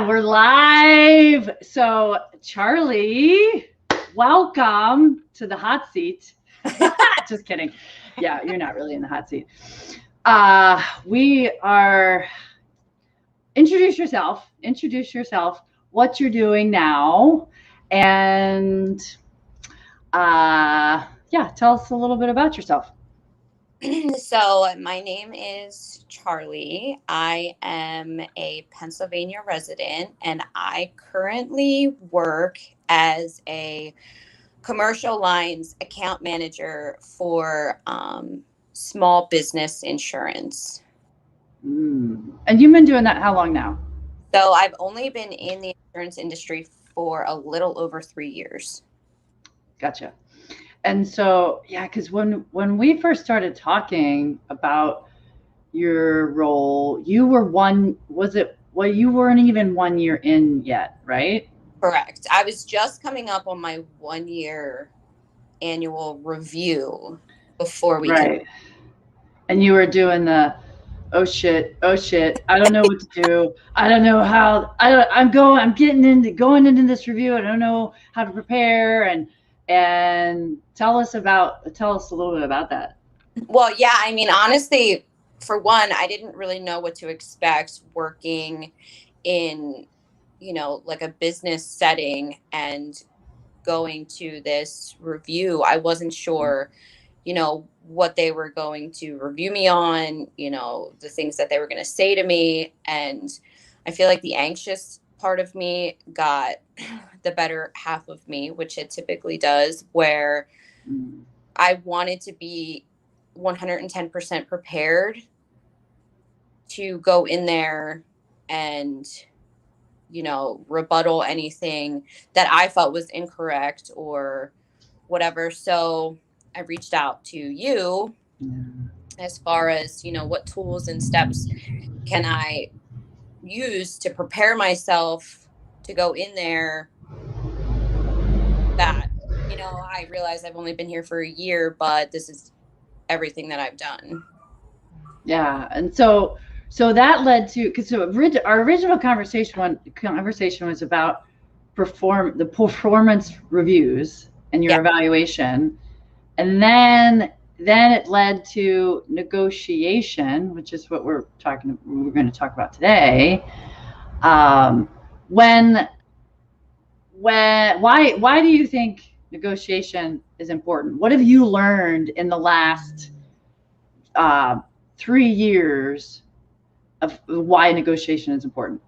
We're live. So, Charlie, welcome to the hot seat. Just kidding. Yeah, you're not really in the hot seat. We are introduce yourself, what you're doing now, and yeah, tell us a little bit about yourself. So, my name is Charlie. I am a Pennsylvania resident, and I currently work as a commercial lines account manager for small business insurance. And you've been doing that how long now? So, I've only been in the insurance industry for a little over 3 years. Gotcha. And so, yeah, because when we first started talking about your role, you were one. Was it? Well, you weren't even 1 year in yet, right? Correct. I was just coming up on my 1 year annual review before we could. Right. And you were doing the oh shit, oh shit. I don't know what to do. I don't know how. I'm going into this review. I don't know how to prepare and tell us a little bit about that. Well, yeah, I mean, honestly, for one, I didn't really know what to expect working in, like a business setting and going to this review. I wasn't sure, what they were going to review me on, the things that they were going to say to me. And I feel like the anxious part of me got the better half of me, which it typically does, where Mm. I wanted to be 110% prepared to go in there and, rebuttal anything that I felt was incorrect or whatever. So I reached out to you Yeah. as far as, what tools and steps can I use to prepare myself to go in there that, I realize I've only been here for a year, but this is everything that I've done. Yeah, and so that led to because our original conversation was about the performance reviews and Yeah. your evaluation, and then it led to negotiation, which is what we're going to talk about today. Um, when why do you think negotiation is important? What have you learned in the last uh, 3 years of why negotiation is important?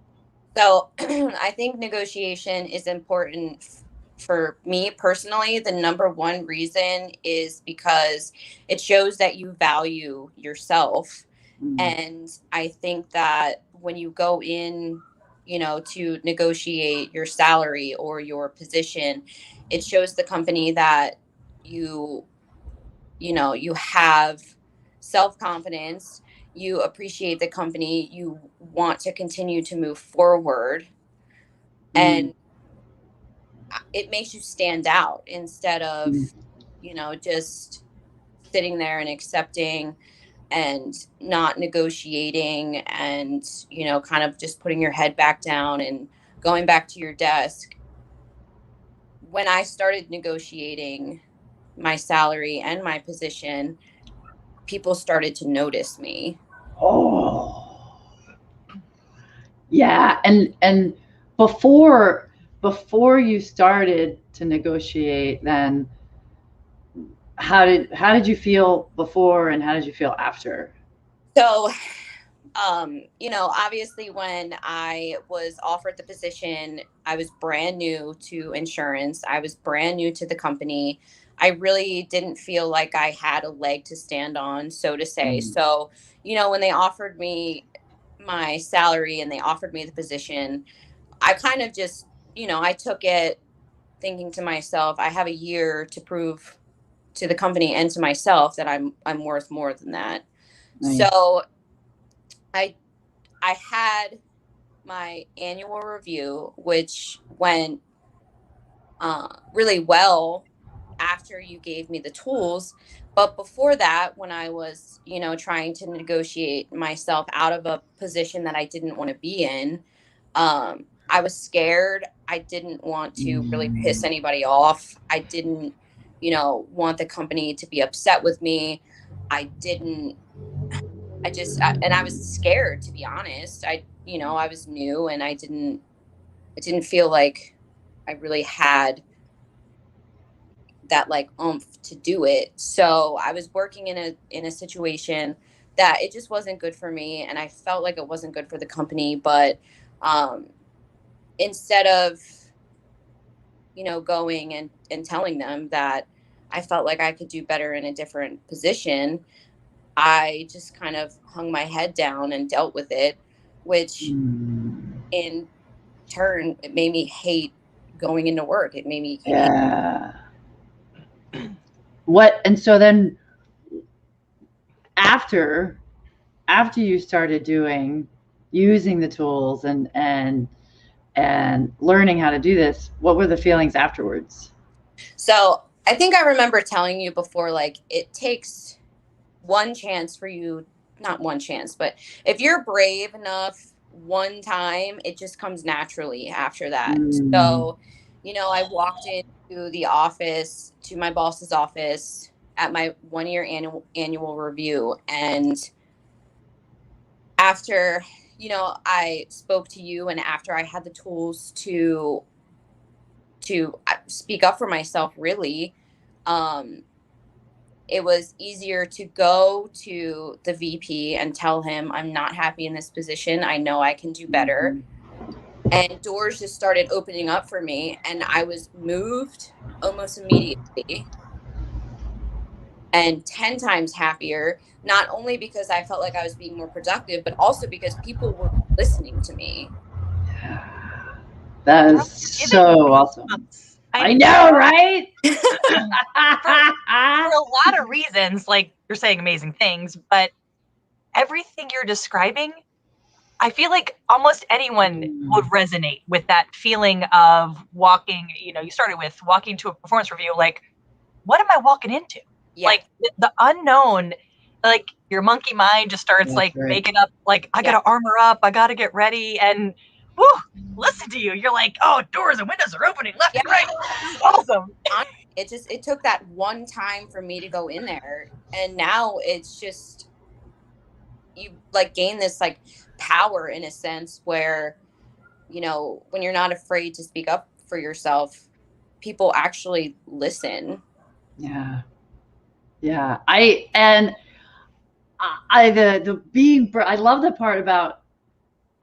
So I think negotiation is important for me personally. The number one reason is because it shows that you value yourself. Mm. And I think that when you go in, to negotiate your salary or your position, it shows the company that you you have self confidence, you appreciate the company, you want to continue to move forward, Mm. and it makes you stand out instead of, Mm. just sitting there and accepting and not negotiating and, kind of just putting your head back down and going back to your desk. When I started negotiating my salary and my position, people started to notice me. Oh, yeah, and before before you started to negotiate, then how did you feel before and how did you feel after? So, obviously when I was offered the position, I was brand new to insurance. I was brand new to the company. I really didn't feel like I had a leg to stand on, so to say. Mm. So, when they offered me my salary and they offered me the position, I kind of just, I took it thinking to myself, I have a year to prove to the company and to myself that I'm worth more than that. Nice. So I I had my annual review, which went really well after you gave me the tools. But before that, when I was, trying to negotiate myself out of a position that I didn't want to be in, I was scared. I didn't want to really piss anybody off. I didn't, want the company to be upset with me. I didn't, and I was scared, to be honest. I was new, and I didn't feel like I really had that like oomph to do it. So I was working in a situation that it just wasn't good for me, and I felt like it wasn't good for the company. But um, instead of going and telling them that I felt like I could do better in a different position, I just kind of hung my head down and dealt with it, which in turn it made me hate going into work. It made me hate. Yeah. What, and so then after you started using the tools and learning how to do this, what were the feelings afterwards? So I think I remember telling you before, like, it takes one chance for you, not one chance, but if you're brave enough one time, it just comes naturally after that. So, I walked into the office, to my boss's office at my 1 year annual review. And after, I spoke to you, and after I had the tools to speak up for myself, really, um, it was easier to go to the VP and tell him I'm not happy in this position. I know I can do better. And doors just started opening up for me, and I was moved almost immediately and 10 times happier, not only because I felt like I was being more productive, but also because people were listening to me. That is so awesome. I know, right? For a lot of reasons, like you're saying amazing things, but everything you're describing, I feel like almost anyone would resonate with that feeling of walking, you started with walking to a performance review, like, what am I walking into? Yeah. Like the unknown, like your monkey mind just starts making up, like, I gotta armor up, I gotta get ready, and listen to you. You're like, oh, doors and windows are opening left and right. This is awesome. It took that one time for me to go in there, and now it's just, you like gain this like power in a sense where, when you're not afraid to speak up for yourself, people actually listen. Yeah. The being, I love the part about,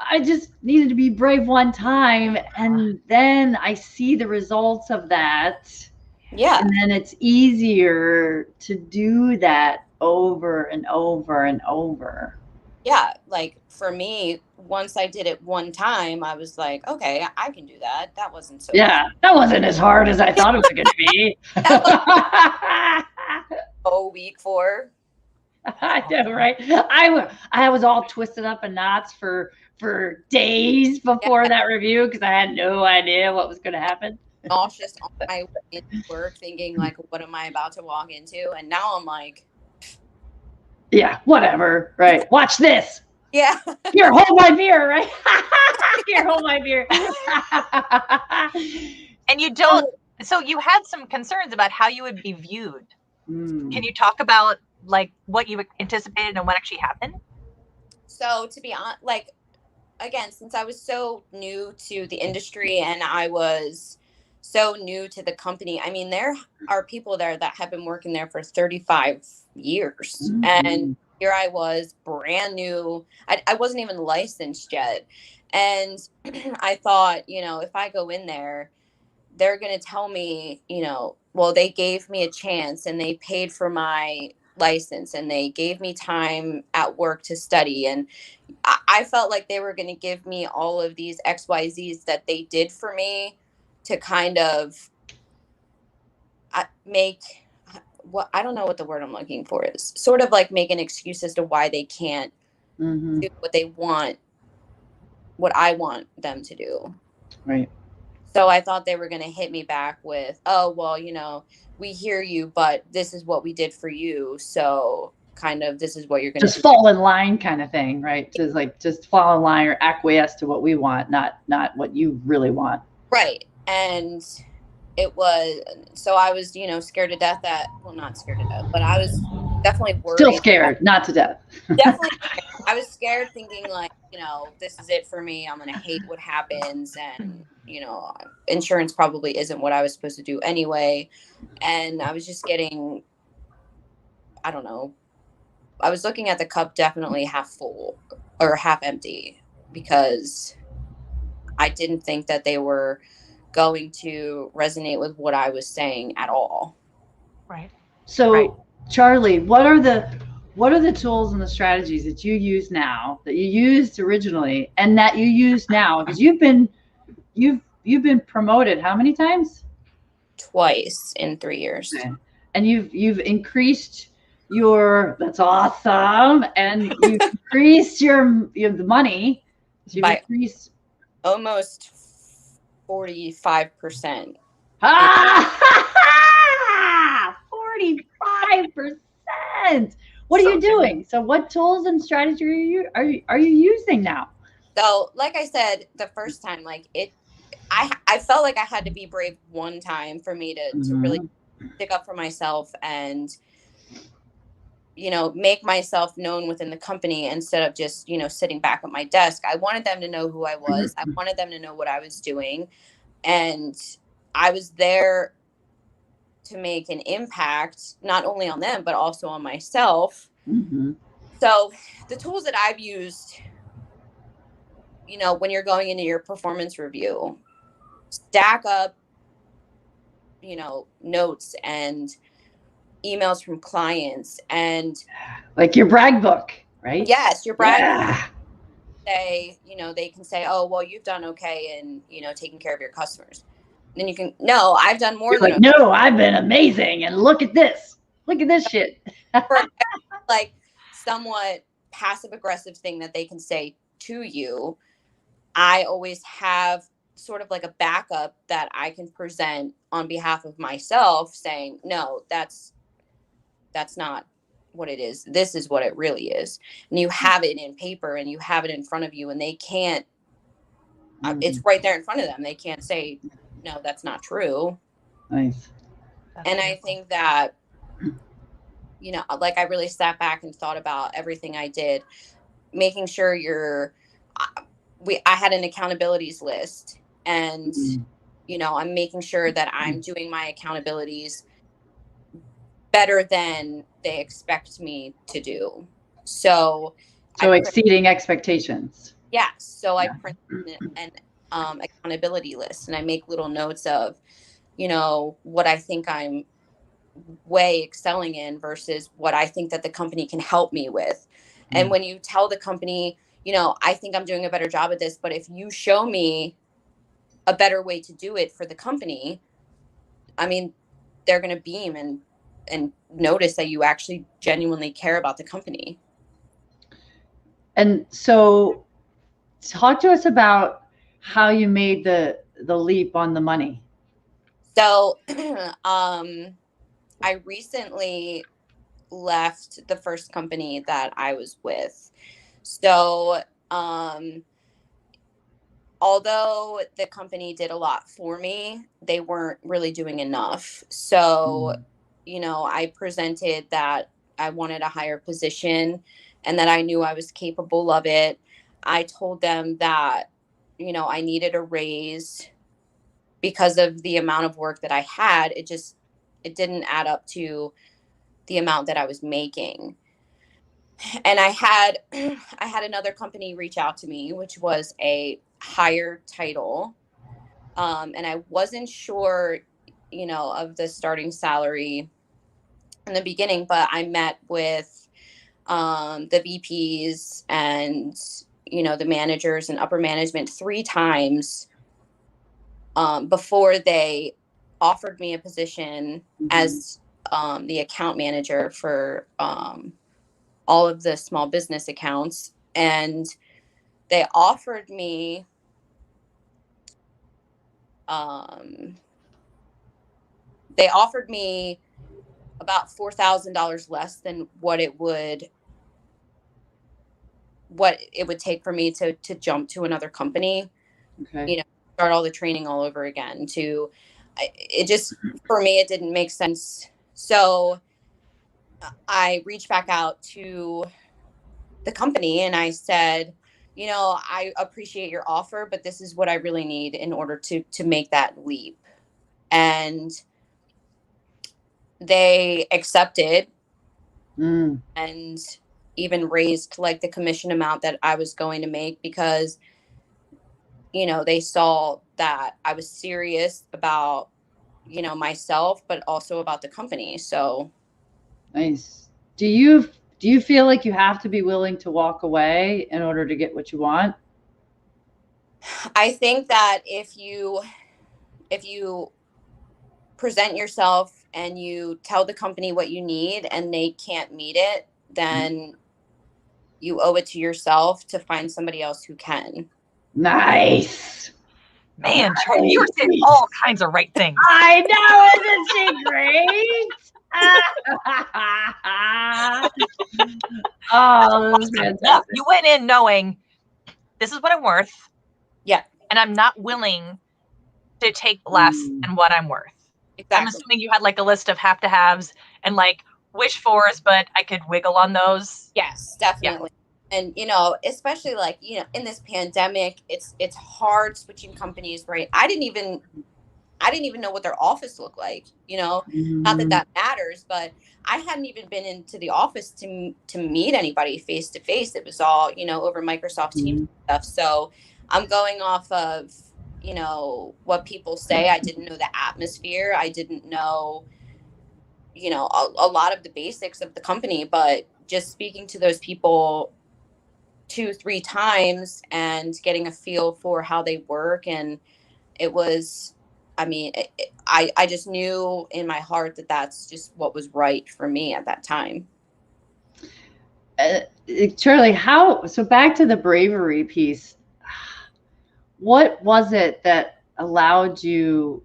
I just needed to be brave one time, and then I see the results of that. Yeah. And then it's easier to do that over and over and over. Yeah. Like for me, once I did it one time, I was like, okay, I can do that. That wasn't so hard. That wasn't as hard as I thought it was going to be. Week 4. I know, right? I was all twisted up in knots for days before that review because I had no idea what was going to happen. Nauseous on my way into work, thinking like, what am I about to walk into? And now I'm like, yeah, whatever, right? Watch this. Yeah. Here, hold my beer, right? Here, hold my beer. And you don't. So you had some concerns about how you would be viewed. Can you talk about like what you anticipated and what actually happened? So to be honest, like, again, since I was so new to the industry and I was so new to the company, I mean, there are people there that have been working there for 35 years. And here I was, brand new. I wasn't even licensed yet. And I thought, if I go in there, they're going to tell me, well, they gave me a chance and they paid for my license and they gave me time at work to study. And I felt like they were going to give me all of these XYZs that they did for me to kind of make what, I don't know what the word I'm looking for is, sort of like make an excuse as to why they can't do what they want, what I want them to do. Right. So I thought they were going to hit me back with, oh, well, we hear you, but this is what we did for you. So kind of, this is what you're going to just do. fall in line kind of thing, right? Just fall in line or acquiesce to what we want, not what you really want. Right. And it was, so I was, you know, scared to death that, well, not scared to death, but I was definitely worried. Still scared, not to death. Definitely scared. I was scared, thinking like, you know, this is it for me. I'm going to hate what happens. And, you know, insurance probably isn't what I was supposed to do anyway. And I was just getting, I don't know, I was looking at the cup definitely half full or half empty, because I didn't think that they were going to resonate with what I was saying at all. Right. So, Right. Charlie, what are the tools and the strategies that you use now, that you used originally, and that you use now? Because you've been promoted how many times? Twice in 3 years. Okay. And you've increased your, that's awesome, and you've increased the money. You've By increased almost 45%. 45%. What are you doing? So what tools and strategy are you using now? So, like I said, the first time, like I felt like I had to be brave one time for me to really stick up for myself and, you know, make myself known within the company instead of just, you know, sitting back at my desk. I wanted them to know who I was. I wanted them to know what I was doing. And I was there to make an impact, not only on them, but also on myself. Mm-hmm. So the tools that I've used, you know, when you're going into your performance review, stack up, you know, notes and emails from clients, and like your brag book, right? Yes, your brag Yeah. say, you know, they can say, oh, well, you've done okay in, you know, taking care of your customers. And then you can, no, I've done more You're than like, no, I've been amazing, and look at this shit. like somewhat passive aggressive thing that they can say to you. I always have sort of like a backup that I can present on behalf of myself, saying, no, that's not what it is. This is what it really is. And you have it in paper and you have it in front of you, and they can't, it's right there in front of them. They can't say, no, that's not true. Nice. And I think that, you know, like I really sat back and thought about everything I did, making sure I had an accountabilities list, and, you know, I'm making sure that I'm doing my accountabilities better than they expect me to do. So exceeding expectations. Yes. So I print an accountability list, and I make little notes of, you know, what I think I'm way excelling in versus what I think that the company can help me with. And when you tell the company, you know, I think I'm doing a better job at this, but if you show me a better way to do it for the company, I mean, they're going to beam and notice that you actually genuinely care about the company. And so talk to us about how you made the leap on the money. So I recently left the first company that I was with. So although the company did a lot for me, they weren't really doing enough. So, you know, I presented that I wanted a higher position and that I knew I was capable of it. I told them that, you know, I needed a raise because of the amount of work that I had. It didn't add up to the amount that I was making. And I had another company reach out to me, which was a higher title. And I wasn't sure, you know, of the starting salary in the beginning, but I met with the VPs and, you know, the managers and upper management 3 times before they offered me a position as the account manager for all of the small business accounts. And they offered me about $4,000 less than what it would take for me to jump to another company, Okay. you know, start all the training all over again. It just, for me, it didn't make sense. So I reached back out to the company and I said, I appreciate your offer, but this is what I really need in order to make that leap. And they accepted Mm. and even raised like the commission amount that I was going to make, because they saw that I was serious about myself, but also about the company. So Nice. Do you feel like you have to be willing to walk away in order to get what you want? I think that if you present yourself and you tell the company what you need and they can't meet it, then you owe it to yourself to find somebody else who can. Nice. Man, Charlie, you were saying all kinds of right things. I know, isn't she great? Oh, this is fantastic. Yeah, you went in knowing this is what I'm worth. Yeah. And I'm not willing to take less than what I'm worth. Exactly. I'm assuming you had like a list of have to haves and like wish fors, but I could wiggle on those. Yes, definitely. Yeah. And especially like, in this pandemic, it's hard switching companies, right? I didn't even know what their office looked like, not that matters, but I hadn't even been into the office to meet anybody face to face. It was all, over Microsoft Teams stuff. So I'm going off of, what people say. I didn't know the atmosphere. I didn't know, a lot of the basics of the company, but just speaking to those people 2-3 times and getting a feel for how they work. And it was, I just knew in my heart that that's just what was right for me at that time. Charlie, so back to the bravery piece, what was it that allowed you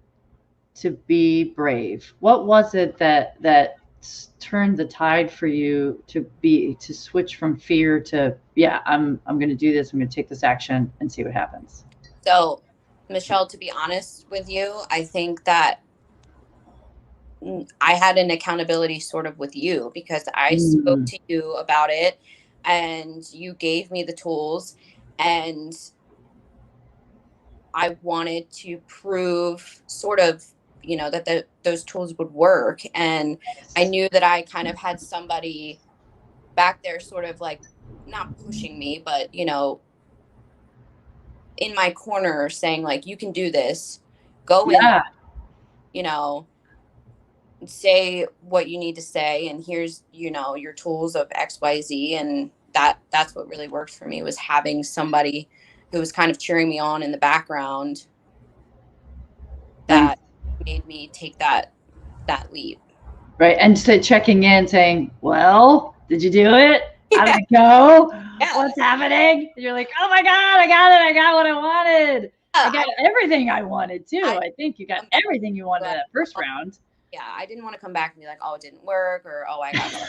to be brave? What was it that turned the tide for you to switch from fear to, yeah, I'm going to do this. I'm going to take this action and see what happens. So, Michelle, to be honest with you, I think that I had an accountability sort of with you, because I spoke to you about it and you gave me the tools, and I wanted to prove sort of, that those tools would work. And I knew that I kind of had somebody back there sort of like not pushing me, but, in my corner saying like, you can do this, go in, say what you need to say. And here's, your tools of XYZ. And that's what really worked for me, was having somebody who was kind of cheering me on in the background that made me take that leap. Right. And so checking in saying, well, did you do it? How did it go? Yeah. What's happening? And you're like, oh my God, I got it. I got what I wanted. I got everything I wanted too. I think you got everything you wanted in that first round. Yeah. I didn't want to come back and be like, oh, it didn't work, or, oh, I got it.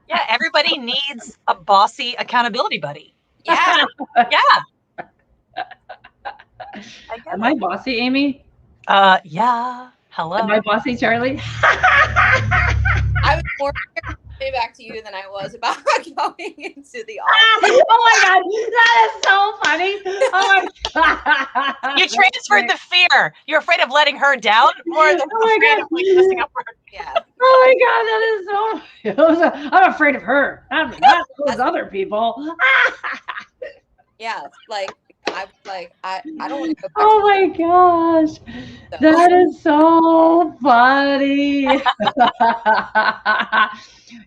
Yeah. Everybody needs a bossy accountability buddy. Yeah. Yeah. Am I bossy, Amy? Yeah. Hello. Am I bossy, Charlie? I was more back to you than I was about going into the office. Oh my God, that is so funny. Oh my God. You transferred the fear. You're afraid of letting her down more than afraid of like messing up her. Yeah. Oh my God, that is so. I'm afraid of her, not those other people. Yeah, like I don't want to go back. Oh my gosh, that is so funny.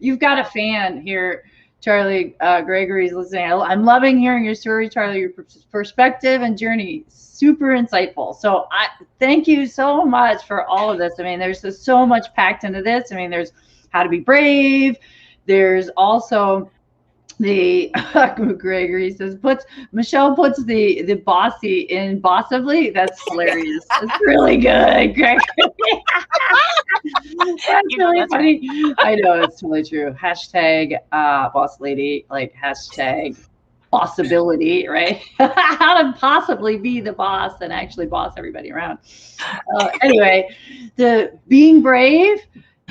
You've got a fan here, Charlie. Gregory's listening. I'm loving hearing your story, Charlie. Your perspective and journey, super insightful. So I thank you so much for all of this. I mean, there's just so much packed into this. I mean, there's how to be brave. There's also the Gregory says Michelle puts the bossy in Bossibly. That's hilarious. That's really good, Gregory. That's really funny. Right. I know, it's totally true. Hashtag boss lady, like hashtag possibility, right? How to possibly be the boss and actually boss everybody around. Anyway, the being brave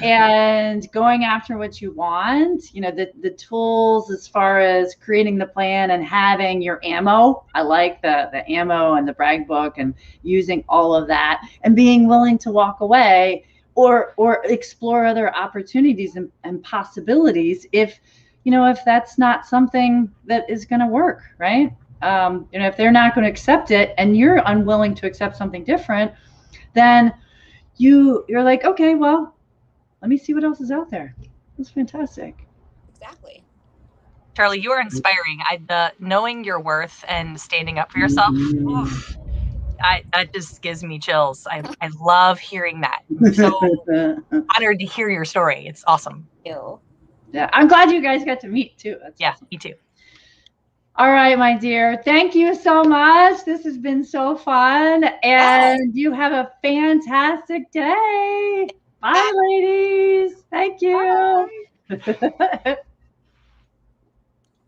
and going after what you want, you know, the tools as far as creating the plan and having your ammo. I like the ammo and the brag book and using all of that and being willing to walk away or explore other opportunities and possibilities if, you know, if that's not something that is going to work, right? You know, if they're not going to accept it and you're unwilling to accept something different, then you're like, okay, well, let me see what else is out there. That's fantastic. Exactly. Charlie, you are inspiring. The knowing your worth and standing up for yourself, oof, that just gives me chills. I love hearing that. I'm so honored to hear your story. It's awesome. Thank you. Yeah, I'm glad you guys got to meet too. That's awesome. Me too. All right, my dear. Thank you so much. This has been so fun. And you have a fantastic day. Bye, ladies. Thank you. Bye.